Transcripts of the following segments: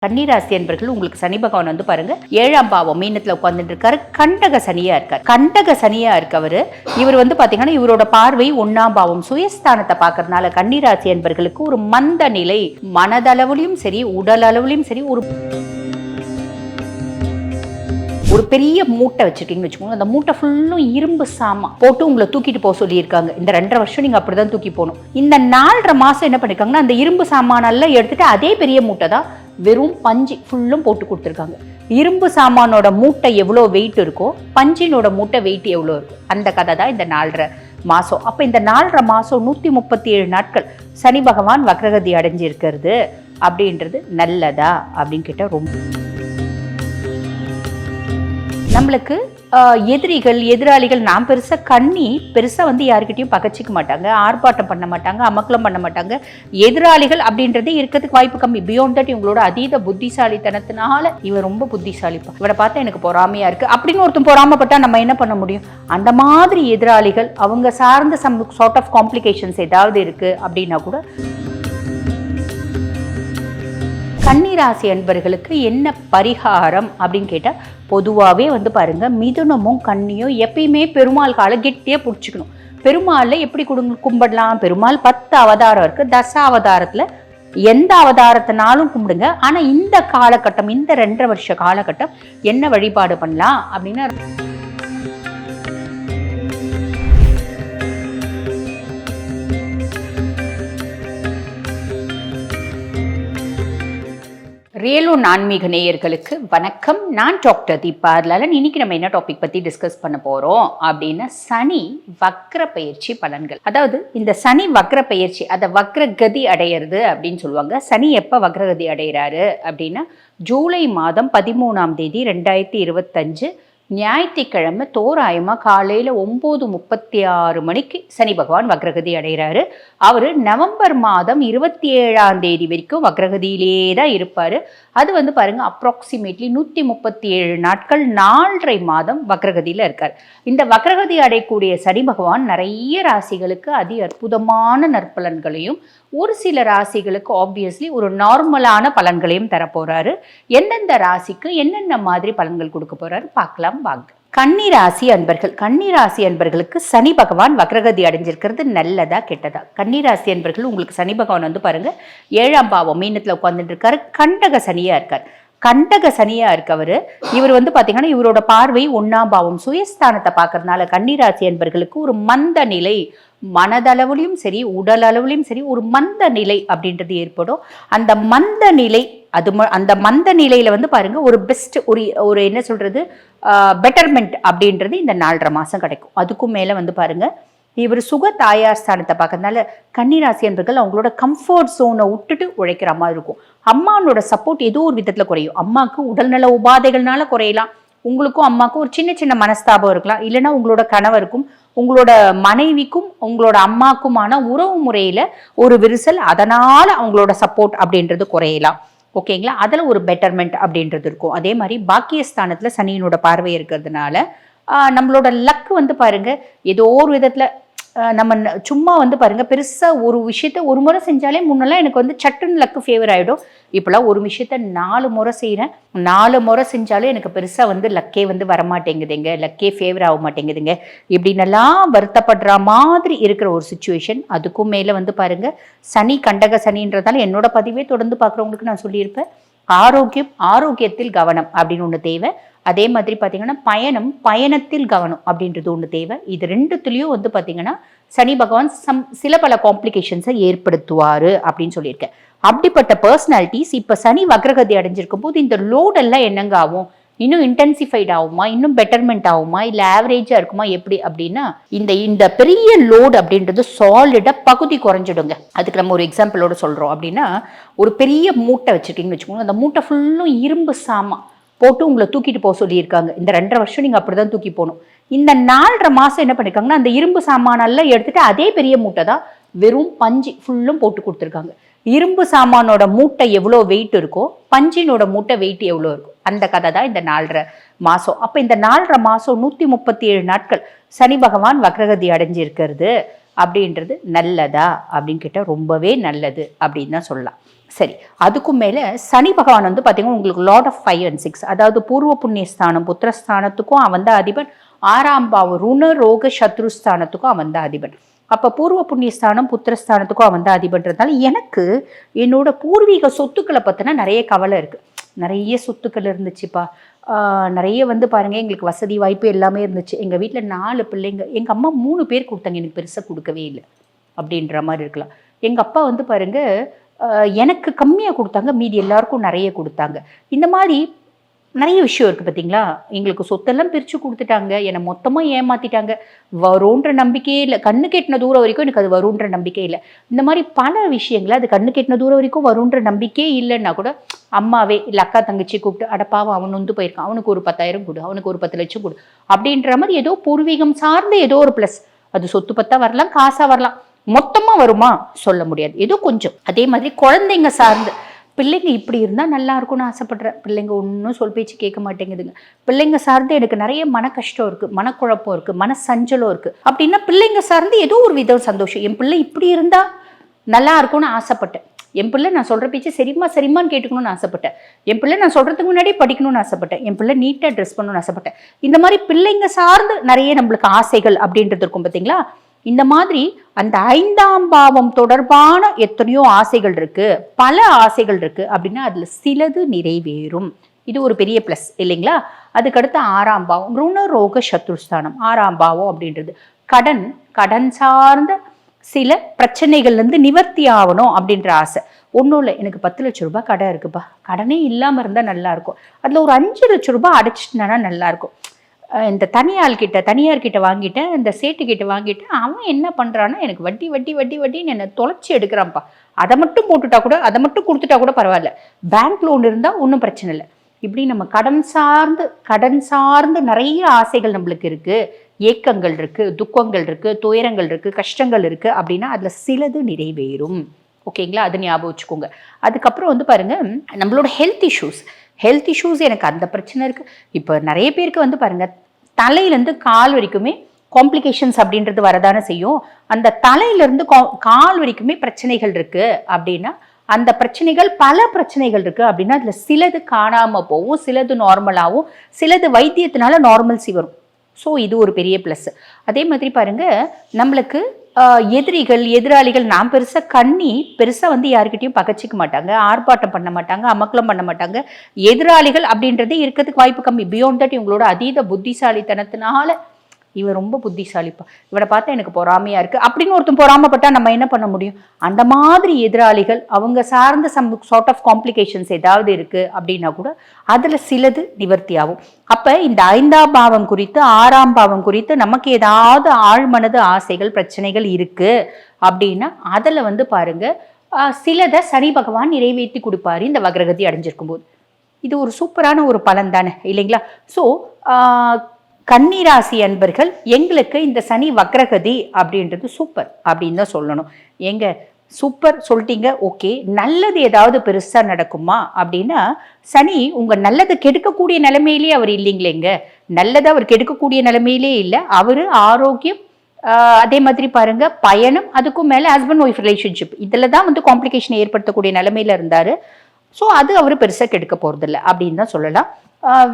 கன்னிராசி என்பர்கள் உங்களுக்கு சனி பகவான் வந்து பாருங்க 7ஆம் பாவம் மீனத்துல உட்கார்ந்துட்டு இருக்காரு. கண்டக சனியா இருக்காரு. கண்டக சனியா இருக்கவரு இவர் வந்து பாத்தீங்கன்னா இவரோட பார்வை 1ஆம் பாவம் சுயஸ்தானத்தை பாக்குறதுனால கன்னிராசி என்பர்களுக்கு ஒரு மந்த நிலை, மனதளவுலயும் சரி உடல் அளவுலயும் சரி ஒரு பெரிய மூட்டை வச்சிருக்கீங்கன்னு வச்சுக்கோங்க. அந்த மூட்டை ஃபுல்லும் இரும்பு சாமான் போட்டு உங்களை தூக்கிட்டு போக சொல்லியிருக்காங்க. இந்த 2.5 வருஷம் நீங்க அப்படிதான் தூக்கி போகணும். இந்த 4.5 மாசம் என்ன பண்ணிருக்காங்கன்னா அந்த இரும்பு சாமானெல்லாம் எடுத்துட்டு அதே பெரிய மூட்டை தான் வெறும் பஞ்சு ஃபுல்லும் போட்டு கொடுத்துருக்காங்க. இரும்பு சாமானோட மூட்டை எவ்வளோ வெயிட் இருக்கோ பஞ்சினோட மூட்டை வெயிட் எவ்வளோ இருக்கும், அந்த கதை தான் இந்த 4.5 மாசம். அப்போ இந்த 4.5 மாசம் 137 நாட்கள் சனி பகவான் வக்ரகதி அடைஞ்சிருக்கிறது அப்படின்றது நல்லதா அப்படின்னு கேட்டால் ரொம்ப நம்மளுக்கு எதிராளிகள் நான் பெருசா வந்து யாருக்கிட்டையும் பகச்சிக்க மாட்டாங்க, ஆர்ப்பாட்டம் பண்ண மாட்டாங்க, அமக்கலம் பண்ண மாட்டாங்க. எதிராளிகள் அப்படின்றதே இருக்கிறதுக்கு வாய்ப்பு கம்மி. பியாண்ட் தட் இவங்களோட அதீத புத்திசாலித்தனத்தினால இவன் ரொம்ப புத்திசாலிப்பா, இவரை பார்த்தா எனக்கு பொறாமையா இருக்கு அப்படின்னு ஒருத்தன் பொறாமப்பட்டா நம்ம என்ன பண்ண முடியும்? அந்த மாதிரி எதிராளிகள் அவங்க சார்ந்த சம் சார்ட் ஆஃப் காம்ப்ளிகேஷன்ஸ் ஏதாவது இருக்கு அப்படின்னா கூட கன்னிராசி அன்பர்களுக்கு என்ன பரிகாரம் அப்படின்னு கேட்டால் பொதுவாகவே வந்து பாருங்க மிதுனமும் கன்னியும் எப்பயுமே பெருமாள் காலை கெட்டியே பிடிச்சிக்கணும். பெருமாளில் எப்படி கும்பிடலாம்? பெருமாள் 10 அவதாரம் இருக்கு. அவதாரத்தில் எந்த அவதாரத்தினாலும் கும்பிடுங்க. ஆனால் இந்த காலகட்டம், இந்த 2.5 வருஷ காலகட்டம் என்ன வழிபாடு பண்ணலாம் அப்படின்னா ரியலோ ஆன்மீக நேயர்களுக்கு வணக்கம். நான் டாக்டர் தீபா லாலன். இன்னைக்கு நம்ம என்ன டாபிக் பத்தி டிஸ்கஸ் பண்ண போறோம் அப்படின்னா சனி வக்ர பயிற்சி பலன்கள். அதாவது இந்த சனி வக்ர பயிற்சி, அதை வக்ரகதி அடையிறது அப்படின்னு சொல்லுவாங்க. சனி எப்ப வக்ரகதி அடைகிறாரு அப்படின்னா ஜூலை மாதம் 13ஆம் தேதி 2025 ஞாயிற்றுக்கிழமை தோராயமாக காலையில் 9:36 மணிக்கு சனி பகவான் வக்ரகதி அடைகிறாரு. அவர் நவம்பர் மாதம் 27ஆம் தேதி வரைக்கும் வக்ரகதியிலே தான் இருப்பார். அது வந்து பாருங்கள் அப்ராக்சிமேட்லி 137 நாட்கள் 4.5 மாதம் வக்ரகதியில் இருக்கார். இந்த வக்ரகதி அடையக்கூடிய சனி பகவான் நிறைய ராசிகளுக்கு அதி அற்புதமான நற்பலன்களையும் ஒரு சில ராசிகளுக்கு ஆப்வியஸ்லி ஒரு நார்மலான பலன்களையும் தரப்போறாரு. எந்தெந்த ராசிக்கு என்னென்ன மாதிரி பலன்கள் கொடுக்க போறாரு பார்க்கலாம் வாங்க. கன்னிராசி அன்பர்களுக்கு சனி பகவான் வக்ரகதி அடைஞ்சிருக்கிறது நல்லதா கெட்டதா? கன்னிராசி அன்பர்கள் உங்களுக்கு சனி பகவான் வந்து பாருங்க 7ஆம் பாவம் மீனத்துல உட்கார்ந்துட்டு இருக்காரு. கண்டக சனியா இருக்கார். கண்டக சனியா இருக்கவர் இவர் வந்து பாத்தீங்கன்னா இவரோட பார்வை 1ஆம் பாவம் சுயஸ்தானத்தை பாக்குறதுனால கன்னிராசி அன்பர்களுக்கு ஒரு மந்த நிலை, மனதளவுலையும் சரி உடல் அளவுலையும் சரி ஒரு மந்த நிலை அப்படின்றது ஏற்படும். அந்த மந்த நிலை அந்த மந்த நிலையில வந்து பாருங்க ஒரு பெஸ்ட் ஒரு என்ன சொல்றது பெட்டர்மெண்ட் அப்படின்றது இந்த 4.5 மாசம் கிடைக்கும். அதுக்கும் மேல வந்து பாருங்க இவர் சுக தாயார் ஸ்தானத்தை பார்க்கறதுனால கன்னிராசி என்பர்கள் அவங்களோட கம்ஃபர்ட் ஜோனை விட்டுட்டு உழைக்கிற மாதிரி இருக்கும். அம்மானோட சப்போர்ட் ஏதோ ஒரு விதத்துல குறையும். அம்மாவுக்கு உடல்நல உபாதைகள்னால குறையலாம். உங்களுக்கும் அம்மாவுக்கும் ஒரு சின்ன சின்ன மனஸ்தாபம் இருக்கலாம். இல்லைன்னா உங்களோட கணவருக்கும் உங்களோட மனைவிக்கும் உங்களோட அம்மாக்குமான உறவு முறையில ஒரு விரிசல், அதனால அவங்களோட சப்போர்ட் அப்படின்றது குறையலாம். ஓகேங்களா? அதில் ஒரு பெட்டர்மெண்ட் அப்படின்றது இருக்கும். அதே மாதிரி பாக்கியஸ்தானத்துல சனியினோட பார்வை இருக்கிறதுனால நம்மளோட லக்கு வந்து பாருங்க ஏதோ ஒரு விதத்துல நம்ம சும்மா வந்து பாருங்க பெருசா ஒரு விஷயத்த ஒரு முறை செஞ்சாலே முன்னெல்லாம் எனக்கு வந்து சட்டுன்னு லக்கு ஃபேவர் ஆகிடும். இப்போலாம் ஒரு விஷயத்த 4 முறை செய்கிறேன். 4 முறை செஞ்சாலும் எனக்கு பெருசாக வந்து லக்கே வந்து வரமாட்டேங்குதுங்க, லக்கே ஃபேவர் ஆக மாட்டேங்குதுங்க இப்படின்னெல்லாம் வருத்தப்படுற மாதிரி இருக்கிற ஒரு சுச்சுவேஷன். அதுக்கும் மேலே வந்து பாருங்க சனி கண்டக சனின்றதால என்னோட பதிவே தொடர்ந்து பார்க்குறவங்களுக்கு நான் சொல்லியிருப்பேன், ஆரோக்கியத்தில் கவனம் அப்படின்னு ஒன்று தேவை. அதே மாதிரி பார்த்தீங்கன்னா பயணத்தில் கவனம் அப்படின்றது ஒன்று தேவை. இது ரெண்டுத்துலேயும் வந்து பார்த்தீங்கன்னா சனி பகவான் சில பல காம்ப்ளிகேஷன்ஸை ஏற்படுத்துவார் அப்படின்னு சொல்லியிருக்கேன். அப்படிப்பட்ட பர்சனாலிட்டிஸ் இப்போ சனி வக்ரகதி அடைஞ்சிருக்கும் போது இந்த லோடெல்லாம் என்னங்க ஆகும்? இன்னும் இன்டென்சிஃபைட் ஆகுமா? இன்னும் பெட்டர்மெண்ட் ஆகுமா? இல்லை ஆவரேஜாக இருக்குமா? எப்படி அப்படின்னா இந்த பெரிய லோடு அப்படின்றது சாலிடாக பகுதி குறைஞ்சிடுங்க. அதுக்கு நம்ம ஒரு எக்ஸாம்பிளோட சொல்கிறோம் அப்படின்னா ஒரு பெரிய மூட்டை வச்சுருக்கீங்கன்னு வச்சுக்கோங்க. அந்த மூட்டை ஃபுல்லும் இரும்பு சாமான் போட்டு உங்களை தூக்கிட்டு போக சொல்லியிருக்காங்க. இந்த 2.5 வருஷம் நீங்கள் அப்படி தான் தூக்கி போகணும். இந்த 4.5 மாதம் என்ன பண்ணியிருக்காங்கன்னா அந்த இரும்பு சாமானெல்லாம் எடுத்துட்டு அதே பெரிய மூட்டை தான் வெறும் பஞ்சு ஃபுல்லும் போட்டு கொடுத்துருக்காங்க. இரும்பு சாமானோட மூட்டை எவ்வளோ வெயிட் இருக்கோ பஞ்சினோட மூட்டை வெயிட் எவ்வளோ இருக்கும், அந்த கதை தான் இந்த 4.5 மாதம். அப்போ இந்த 4.5 மாதம் 137 நாட்கள் சனி பகவான் வக்ரகதி அடைஞ்சிருக்கிறது அப்படின்றது நல்லதா அப்படின்னு கேட்டால் ரொம்பவே நல்லது அப்படின்னு தான் சொல்லலாம். சரி, அதுக்கும் மேல சனி பகவான் வந்து பாத்தீங்கன்னா உங்களுக்கு லார்ட் ஆஃப் 5 and 6, அதாவது பூர்வ புண்ணியஸ்தானம் புத்திரஸ்தானத்துக்கும் அவன் தான் அதிபன், 6ஆம் பாவம் ருண ரோக சத்ருஸ்தானத்துக்கும் அவன் தான் அதிபன். அப்ப பூர்வ புண்ணியஸ்தானம் புத்திரஸ்தானத்துக்கும் அவன் தான் அதிபன்றதால எனக்கு என்னோட பூர்வீக சொத்துக்களை பத்தின நிறைய கவலை இருக்கு. நிறைய சொத்துக்கள் இருந்துச்சுப்பா, நிறைய வந்து பாருங்க எங்களுக்கு வசதி வாய்ப்பு எல்லாமே இருந்துச்சு. எங்க வீட்டில் 4 பிள்ளைங்க, எங்க அம்மா 3 பேர் கொடுத்தாங்க, எனக்கு பெருசாக கொடுக்கவே இல்லை அப்படின்ற மாதிரி இருக்கலாம். எங்க அப்பா வந்து பாருங்க எனக்கு கம்மியாக கொடுத்தாங்க, மீதி எல்லாருக்கும் நிறைய கொடுத்தாங்க. இந்த மாதிரி நிறைய விஷயம் இருக்குது பார்த்தீங்களா. எங்களுக்கு சொத்தெல்லாம் பிரித்து கொடுத்துட்டாங்க, என்னை மொத்தமாக ஏமாற்றிட்டாங்க. வரும்ன்ற நம்பிக்கையே இல்லை, கண்ணு கெட்டின தூரம் வரைக்கும் எனக்கு அது வரும்ன்ற நம்பிக்கை இல்லை. இந்த மாதிரி பல விஷயங்கள், அது கண்ணு கெட்டின தூரம் வரைக்கும் வரும்ன்ற நம்பிக்கையே இல்லைன்னா கூட அம்மாவே இல்லை அக்கா தங்கச்சி கூப்பிட்டு அடப்பாவும் அவன் நொந்து போயிருக்கான், அவனுக்கு ஒரு 10,000 கொடு, அவனுக்கு ஒரு 10 லட்சம் கொடு அப்படின்ற மாதிரி ஏதோ பூர்வீகம் சார்ந்த ஏதோ ஒரு ப்ளஸ். அது சொத்து பத்தா வரலாம், காசாக வரலாம், மொத்தமாக வருமா சொல்ல முடியாது, ஏதோ கொஞ்சம். அதே மாதிரி குழந்தைங்க சார்ந்து பிள்ளைங்க இப்படி இருந்தால் நல்லா இருக்கும்னு ஆசைப்படுறேன். பிள்ளைங்க ஒன்றும் சொல் பேச்சு கேட்க மாட்டேங்குதுங்க. பிள்ளைங்க சார்ந்து எனக்கு நிறைய மன கஷ்டம் இருக்குது, மனக்குழப்பம் இருக்குது, மன சஞ்சலம் இருக்குது. அப்படின்னா பிள்ளைங்க சார்ந்து ஏதோ ஒரு விதம் சந்தோஷம். என் பிள்ளை இப்படி இருந்தால் நல்லா இருக்கும்னு ஆசைப்பட்டேன். என் பிள்ளை நான் சொல்கிற பேச்சு சரிம்மா சரிம்மான்னு கேட்டுக்கணும்னு ஆசைப்பட்டேன். என் பிள்ளை நான் சொல்கிறதுக்கு முன்னாடி படிக்கணும்னு ஆசைப்பட்டேன். என் பிள்ளை நீட்டாக ட்ரெஸ் பண்ணணும்னு ஆசைப்பட்டேன். இந்த மாதிரி பிள்ளைங்க சார்ந்து நிறைய நம்மளுக்கு ஆசைகள் அப்படின்றது இருக்கும் பார்த்தீங்களா. இந்த மாதிரி அந்த 5ஆம் பாவம் தொடர்பான எத்தனையோ ஆசைகள் இருக்கு, பல ஆசைகள் இருக்கு அப்படின்னா அதுல சிலது நிறைவேறும். இது ஒரு பெரிய பிளஸ் இல்லைங்களா. அதுக்கடுத்து 6ஆம் பாவம் ருண ரோக சத்ருஸ்தானம். 6ஆம் பாவம் அப்படின்றது கடன் சார்ந்த சில பிரச்சனைகள்ல இருந்து நிவர்த்தி ஆகணும் அப்படின்ற ஆசை. ஒன்றும் இல்லை, எனக்கு 10 லட்சம் ரூபாய் கடன் இருக்குப்பா, கடனே இல்லாமல் இருந்தால் நல்லா இருக்கும், அதில் ஒரு 5 லட்சம் ரூபாய் அடைச்சிட்டனா நல்லா இருக்கும். இந்த தனியார்கிட்ட வாங்கிட்டேன், இந்த சேட்டுக்கிட்ட வாங்கிட்டேன், அவன் என்ன பண்ணுறான்னா எனக்கு வட்டி வட்டி வட்டி வட்டின்னு என்னை தொலைச்சி எடுக்கிறான்ப்பா, அதை மட்டும் போட்டுட்டா கூட, அதை மட்டும் கொடுத்துட்டா கூட பரவாயில்ல, பேங்க் லோன் இருந்தால் ஒன்றும் பிரச்சனை இல்லை. இப்படி நம்ம கடன் சார்ந்து நிறைய ஆசைகள் நம்மளுக்கு இருக்குது, ஏக்கங்கள் இருக்குது, துக்கங்கள் இருக்குது, துயரங்கள் இருக்குது, கஷ்டங்கள் இருக்குது அப்படின்னா அதில் சிலது நிறைவேறும். ஓகேங்களா, அது ஞாபகம் வச்சுக்கோங்க. அதுக்கப்புறம் வந்து பாருங்கள் நம்மளோட ஹெல்த் இஷ்யூஸ் எனக்கு அந்த பிரச்சனை இருக்குது. இப்போ நிறைய பேருக்கு வந்து பாருங்கள் தலையிலேருந்து கால் வரைக்குமே காம்ப்ளிகேஷன்ஸ் அப்படின்றது வரதானே செய்யும். அந்த தலையிலேருந்து கால் வரைக்குமே பிரச்சனைகள் இருக்குது அப்படின்னா அந்த பிரச்சனைகள் பல பிரச்சனைகள் இருக்குது அப்படின்னா அதில் சிலது காணாமல் போகும், சிலது நார்மலாகவும், சிலது வைத்தியத்தினால நார்மல்சி வரும். ஸோ இது ஒரு பெரிய ப்ளஸ். அதே மாதிரி பாருங்கள் நம்மளுக்கு எதிராளிகள் நான் பெருசாக வந்து யாருக்கிட்டையும் பகச்சிக்க மாட்டாங்க, ஆர்ப்பாட்டம் பண்ண மாட்டாங்க, அமக்கலம் பண்ண மாட்டாங்க. எதிராளிகள் அப்படின்றதே இருக்கிறதுக்கு வாய்ப்பு கம்மி. பியாண்ட் தட் இவங்களோட அதீத புத்திசாலித்தனத்தினால இவன் ரொம்ப புத்திசாலிப்பா, இவனை பார்த்தா எனக்கு பொறாமையா இருக்கு அப்படின்னு ஒருத்தன் பொறாமப்பட்டா நம்ம என்ன பண்ண முடியும். அந்த மாதிரி எதிராளிகள் அவங்க சார்ந்த சம் சார்ட் ஆஃப் காம்ப்ளிகேஷன்ஸ் ஏதாவது இருக்கு அப்படின்னா கூட அதுல சிலது நிவர்த்தி ஆகும். அப்ப இந்த 5ஆம் பாவம் குறித்து 6ஆம் பாவம் குறித்து நமக்கு ஏதாவது ஆழ்மனது ஆசைகள் பிரச்சனைகள் இருக்கு அப்படின்னா அதுல வந்து பாருங்க சிலதை சனி பகவான் நிறைவேற்றி கொடுப்பாரு இந்த வக்ரகதி அடைஞ்சிருக்கும் போது. இது ஒரு சூப்பரான ஒரு பலன் தானே இல்லைங்களா. ஸோ கன்னிராசி அன்பர்கள் எங்களுக்கு இந்த சனி வக்ரகதி அப்படின்றது சூப்பர் அப்படின்னு தான் சொல்லணும். எங்க சூப்பர் சொல்லிட்டீங்க, ஓகே, நல்லது ஏதாவது பெருசாக நடக்குமா அப்படின்னா சனி உங்கள் நல்லதை கெடுக்கக்கூடிய நிலைமையிலே அவர் இல்லைங்களேங்க. நல்லதை அவர் கெடுக்கக்கூடிய நிலைமையிலே இல்லை, அவர் ஆரோக்கியம், அதே மாதிரி பாருங்க பயணம், அதுக்கும் மேலே ஹஸ்பண்ட் ஒய்ஃப் ரிலேஷன்ஷிப் இதில் தான் வந்து காம்ப்ளிகேஷன் ஏற்படுத்தக்கூடிய நிலைமையில இருந்தார். ஸோ அது அவர் பெருசாக கெடுக்க போகிறதில்ல அப்படின்னு தான் சொல்லலாம்.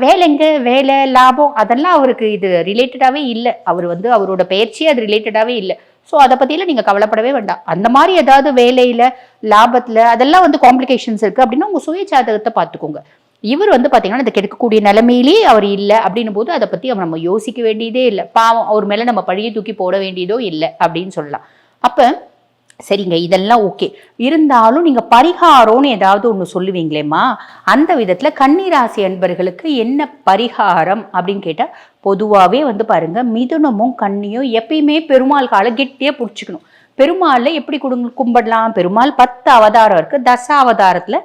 வேலை லாபம் அதெல்லாம் அவருக்கு இது ரிலேட்டடாகவே இல்லை. அவர் வந்து அவரோட பயிற்சியே அது ரிலேட்டடாகவே இல்லை. ஸோ அதை பற்றியெல்லாம் நீங்கள் கவலைப்படவே வேண்டாம். அந்த மாதிரி ஏதாவது வேலையில் லாபத்தில் அதெல்லாம் வந்து காம்ப்ளிகேஷன்ஸ் இருக்குது அப்படின்னா உங்கள் சுய ஜாதகத்தை பார்த்துக்கோங்க. இவர் வந்து பார்த்தீங்கன்னா அதை கெடுக்கக்கூடிய நிலைமையிலேயே அவர் இல்லை அப்படின்னும் போது அதை பற்றி நம்ம யோசிக்க வேண்டியதே இல்லை. பாவம் அவர் மேலே நம்ம பழியை தூக்கி போட வேண்டியதோ இல்லை அப்படின்னு சொல்லலாம். அப்போ சரிங்க, இதெல்லாம் ஓகே, இருந்தாலும் நீங்க பரிகாரம்னு ஏதாவது ஒன்று சொல்லுவீங்களேம்மா, அந்த விதத்துல கன்னிராசி அன்பர்களுக்கு என்ன பரிகாரம் அப்படின்னு கேட்டா பொதுவாகவே வந்து பாருங்க மிதுனமும் கன்னியும் எப்பயுமே பெருமாள் காலை கெட்டியே பிடிச்சிக்கணும். பெருமாள்ல எப்படி கும்பிடலாம், பெருமாள் 10 அவதாரம் இருக்கு, அவதாரத்துல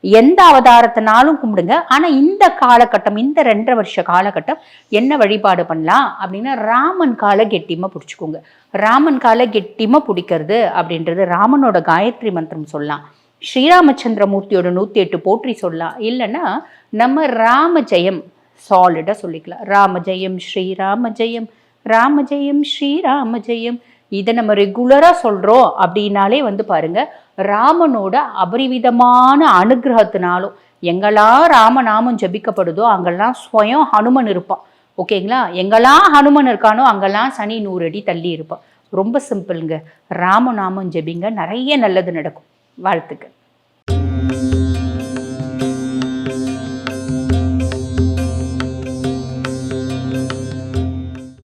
எந்த அவதாரத்தினாலும் கும்பிடுங்க. ஆனா இந்த காலகட்டம், இந்த 2.5 வருஷ காலகட்டம் என்ன வழிபாடு பண்ணலாம் அப்படின்னா ராமன் காலை கெட்டியமா பிடிச்சிக்கோங்க. ராமன் காலை கெட்டியமா பிடிக்கிறது அப்படின்றது ராமனோட காயத்ரி மந்திரம் சொல்லலாம், ஸ்ரீராமச்சந்திரமூர்த்தியோட 108 போற்றி சொல்லலாம், இல்லைன்னா நம்ம ராம ஜெயம் சாலிடா சொல்லிக்கலாம். ராம ஜெயம் ஸ்ரீராம ஜெயம், ராம ஜெயம் ஸ்ரீராம ஜெயம். இதை நம்ம ரெகுலரா சொல்றோம் அப்படின்னாலே வந்து பாருங்க ராமனோட அபரிவிதமான அனுகிரகத்தினாலும் எங்கெல்லாம் ராமநாமம் ஜபிக்கப்படுதோ அங்கெல்லாம் ஸ்வயம் ஹனுமன் இருப்பான். ஓகேங்களா? எங்கெல்லாம் ஹனுமன் இருக்கானோ அங்கெல்லாம் சனி 100 அடி தள்ளி இருப்பான். ரொம்ப சிம்பிளுங்க. ராமநாமம் ஜபிங்க, நிறைய நல்லது நடக்கும். வாழ்த்துக்கள்.